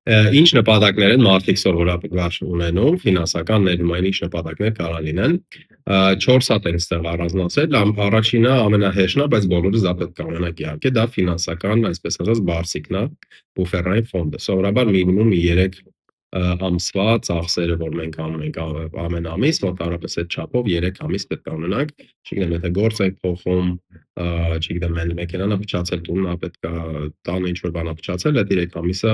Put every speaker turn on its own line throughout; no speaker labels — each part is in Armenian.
Ինչ նպատակներ են մարդիկ սովորաբար ունենում, ֆինանսական ներդրումային ինչ նպատակներ կարող լինեն։ 4 հատ են ստեղ առանձնացել, առաջինը ամենահեշտն է, բայց բոլորը դա պետք է ունենաք իհարկե, դա ֆինանսական, այսպես ասած, բարձիկն է, բուֆերային ֆոնդը։ Սովորաբար մինիմում 3 ամսվա ծախսերը, որ մենք անում ենք ամեն ամիս, մոտավորապես այդ չափով 3 ամիս պետք է ունենանք, չգիտեմ, եթե գործ եք փոխում, չգիտեմ, մեքենան է փչացել, տունն է պետք է տանը ինչ-որ բան է փչացել, այդ 3 ամիսը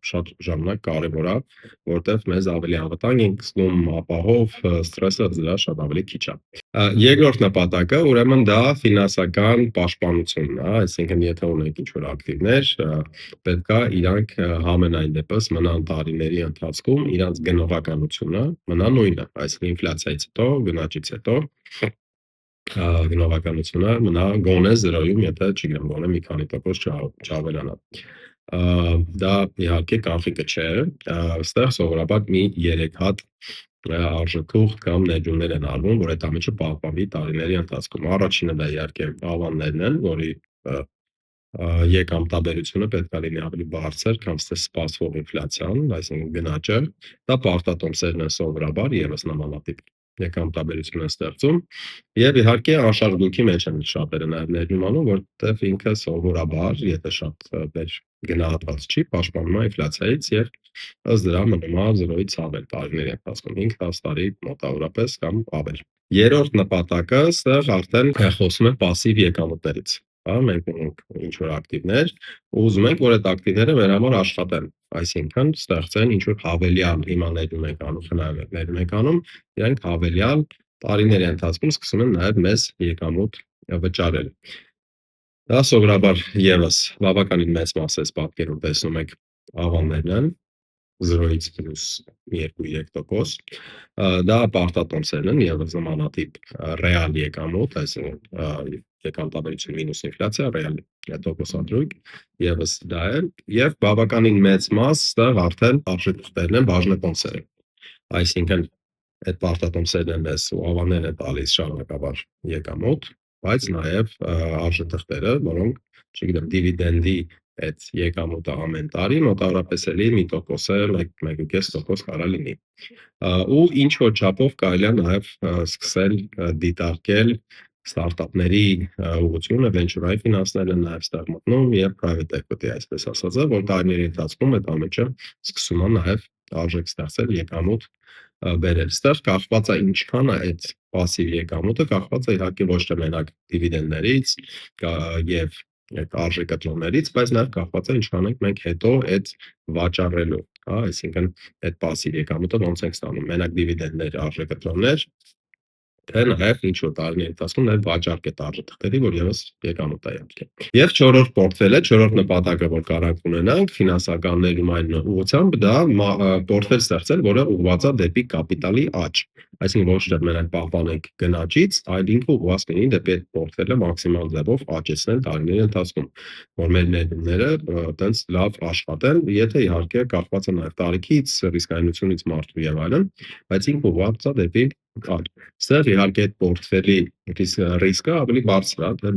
շատ ժամանակ կարևոր է, որտեղ մեզ ավելի անվտանգ ենք զգում, ապահով, սթրեսը դրա շատ ավելի քիչ է։ Երկրորդ նպատակը, ուրեմն դա ֆինանսական պաշտպանությունն է, այսինքն եթե ունենք ինչ-որ ակտիվներ, պետք է իրանք համենայն դեպս մնան տարիների ընթացքում իրանց գնողականությունը մնա նույնը, այսինքն ինֆլյացիայից հետո, գնաճից հետո գնողականությունը մնա գոնե 0-ում, եթե չգիտեմ, գոնե մի քանի տոկոս չավելանա։ Դա իհարկե կանխիկը չէ, այստեղ սովորաբար մի 3 հատ արժեքող կամ ներդրումներ են արվում, որ այդ ամիջը պահպանվի տարիների ընթացքում։ Առաջինը դա իհարկե ավաններն են, որի եկամտաբերությունը պետք է լինի ավելի բարձր, քան սպասվող ինֆլյացիան, այսինքն գնաճը, դա պարտատոմսերն են սովորաբար եւս նմանատիպ եկամտաբերություն են ստեղծում եւ իհարկե անշարժ գույքի մեջ են շատերը նաեւ ներդրում անում, որտեղ ինքը սովորաբար, եթե շատ մեր գնահատված չի, պաշտպանում է ինֆլյացիայից եւ ըստ դրա մնում է 0-ից ավել տարիների ընթացքում 5-10 տարի մոտավորապես կամ ավել։ Երրորդ նպատակը ստեղ արդեն խոսում է пассив եկամուտներից։ Հա, մենք ունենք ինչ-որ ակտիվներ, ու ուզում ենք, որ այդ ակտիվները մեր համար աշխատեն, այսինքն ստեղծեն ինչ-որ հավելյալ, հիմա ներդրում ենք անում, խնայում ներդրում ենք անում, իրանք հավելյալ տարիների ընթացքում սկսում են նաև մեզ եկամուտ վճարել։ Դա սովորաբար եւս բավականին մեծ մաս է պատկերում տեսնում եք ավաններն են 0-ից պլյուս 2-3%, դա պարտատոմսերն են եւս նմանատիպ ռեալ եկամուտ, այսինքն եկամտաբերություն մինուս ինֆլյացիա, ռեալ տոկոսադրույք, եւս դա է, եւ բավականին մեծ մաս ստեղ արդեն արժեքներն են, բաժնետոմսերը, այսինքն այդ պարտատոմսերն են մեզ ու ավաններն են տալիս շարունակաբար եկամուտ, բայց նաև արժեթղթերը, որոնք, չգիտեմ, դիվիդենդի այդ եկամուտը ամեն տարի մոտավորապես էլի 1%-ը, 1.5% կարա լինի։ Ու ինչ որ չափով կարելի է նաև սկսել դիտարկել ստարտափների ուղղությունը, venture-ային ֆինանսներն են նաև ստեղ մտնում եւ private equity, այսպես ասածը, որ տարիների ընթացքում այդ ամենը սկսում է նաև արժեք ստեղծել եկամուտ բերել։ Ստեղ կախված է ինչքան է այդ пассив եկամուտը, կախված է իհարկե ոչ թե մենակ դիվիդենդներից եւ այդ արժեքատրոններից, բայց նաեւ կախված է ինչքան ենք մենք հետո այդ վաճառելու, հա, այսինքն այդ пассив եկամուտը ոնց ենք ստանում, մենակ դիվիդենդներ, արժեքատրոններ, թե նաև ինչ որ տարիների ընթացքում նաև վաճառք այդ արժեթղթերի, որ եւս եկամուտ է իհարկե։ Եվ չորրորդ պորտֆելը, չորրորդ նպատակը, որ կարող ունենանք ֆինանսական ներդրումային ուղղությամբ, դա պորտֆել ստեղծել, որը ուղղված է դեպի կապիտալի աճ։ Այսինքն ոչ թե մենակ պահպանենք գնաճից, այլ ինքը ուղղված լինի դեպի այդ պորտֆելը մաքսիմալ ձևով աճեցնել տարիների ընթացքում, որ մեր ներդրումները այտենց լավ աշխատեն, եթե իհարկե կախված է նաև տարիքից, ռիսկայնությունից մարդու եւ այլն, բայց ինքը ուղղված է դեպի աճ։ Ստեղ իհարկե այդ պորտֆելի ռիսկը ավելի բարձր է,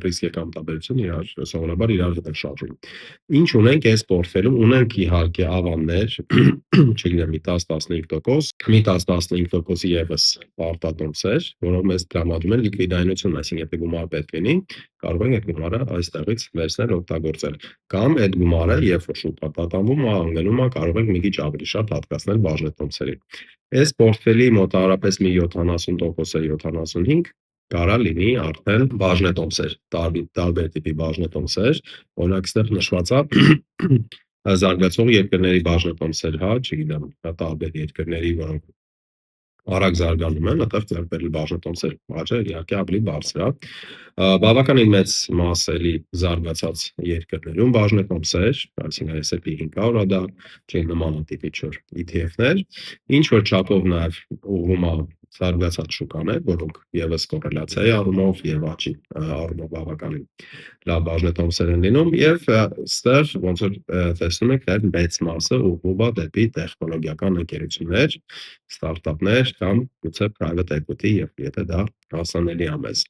ռիսկ եկամտաբերությունը իրար սովորաբար իրար հետ են շարժում։ Ինչ ունենք այս պորտֆելում, ունենք իհարկե ավաններ, չգիտեմ, մի 10-15%, մի 10-15%-ի եւս պարտատոմսեր, որոնք մեզ տրամադրում են լիկվիդայնություն, այսինքն եթե գումար պետք լինի, կարող ենք այդ գումարը այստեղից վերցնել, օգտագործել։ Կամ այդ գումարը, երբ որ շուտ պատտանվում է, անգնում է, կարող ենք մի քիչ ավելի շատ հատկացնել բաժնետոմսերին։ Այս պորտֆելի մոտավորապես մի 70%-ը 75 կարա լինի արդեն բաժնետոմսեր, տարբեր տիպի բաժնետոմսեր, օրինակ ստեղ նշված է զարգացող երկրների բաժնետոմսեր, հա, չգիտեմ, տարբեր երկրների, որոնք արագ զարգանում են, այդտեղ ձեռք բերել բաժնետոմսեր աճը իհարկե ավելի բարձր է։ Բավականին մեծ մաս էլի զարգացած երկրներում բաժնետոմսեր, այսինքն S&P 500-ը դա չէ նմանատիպ ինչ-որ ETF-ներ, ինչ որ չափով նաև ուղղում է զարգացած շուկաներ, որոնք եւս կոռելացիայի առումով եւ աճի առումով բավականին լավ բաժնետոմսեր են լինում եւ ստեղ ոնց որ տեսնում եք նաև մեծ մասը ուղղում է դեպի տեխնոլոգիական ընկերություններ, ստարտափներ կամ գուցե private equity եւ եթե դա հասանելի է մեզ,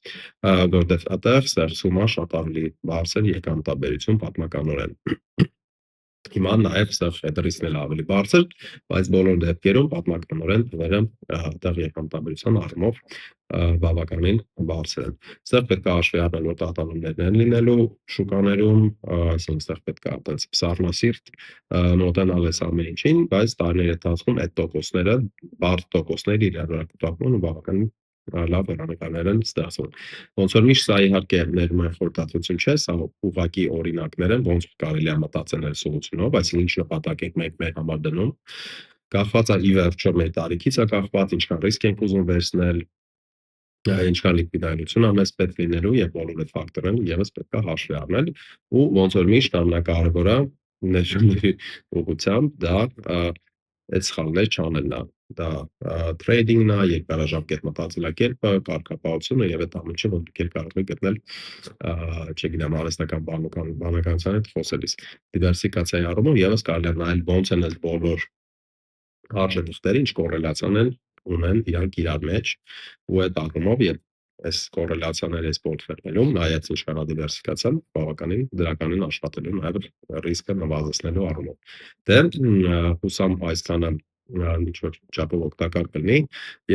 որտեղ այդտեղ ստեղծում է շատ ավելի բարձր եկամտաբերություն պատմականորեն։ Հիմա նաև սա հետրիսն էլ ավելի բարձր, բայց բոլոր դեպքերում պատմականորեն թվերը տեղի եկամտաբերության առումով բավականին բարձր են։ Ստեղ պետք է հաշվի առնել, որ տատանումներն են լինելու շուկաներում, այսինքն ստեղ պետք է այտենց սառնասիրտ մոտենալ այս ամեն ինչին, բայց տարիների ընթացքում այդ տոկոսները, բարդ տոկոսները իրար վրա կուտակվում ու բավականին լավ հեռանկարներ են ստեղծվում։ Ոնց որ միշտ սա իհարկե ներմուխ խորհրդատվություն չէ, սա ուղղակի օրինակներ են, ոնց կարելի է մտածել այս ուղղությունով, այսինքն ինչ նպատակ ենք մենք մեր համար դնում, կախված է ի վերջո մեր տարիքից է կախված, ինչքան ռիսկ ենք ուզում վերցնել, ինչքան լիկվիդայնություն է մեզ պետք լինելու եւ բոլոր այդ ֆակտորները եւս պետք է հաշվի առնել ու ոնց որ միշտ ամենակարևորը ներշնչի ուղղությամբ դա այդ սխալներ չանելն է, դա թրեյդինգն է, երկարաժամկետ մտածելակերպը, կարգապահությունը եւ այդ ամենը, որ դուք էլ կարող եք գտնել, չգիտեմ, արհեստական բանականության հետ խոսելիս։ Դիվերսիֆիկացիայի առումով եւս կարելի է նայել ոնց են այս բոլոր արժեթղթերը ինչ կոռելացիաներ ունեն իրանք իրար մեջ ու այդ առումով եւ այս կոռելացիաները այս պորտֆելներում նայած ինչքան է դիվերսիֆիկացիան բավականին դրականին աշխատելու նաեւ ռիսկը նվազեցնելու առումով։ Դե հուսամ այսքանը ինչ որ չափով օգտակար կլինի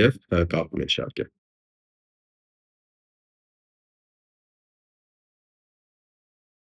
եւ կապ մեջ իհարկե։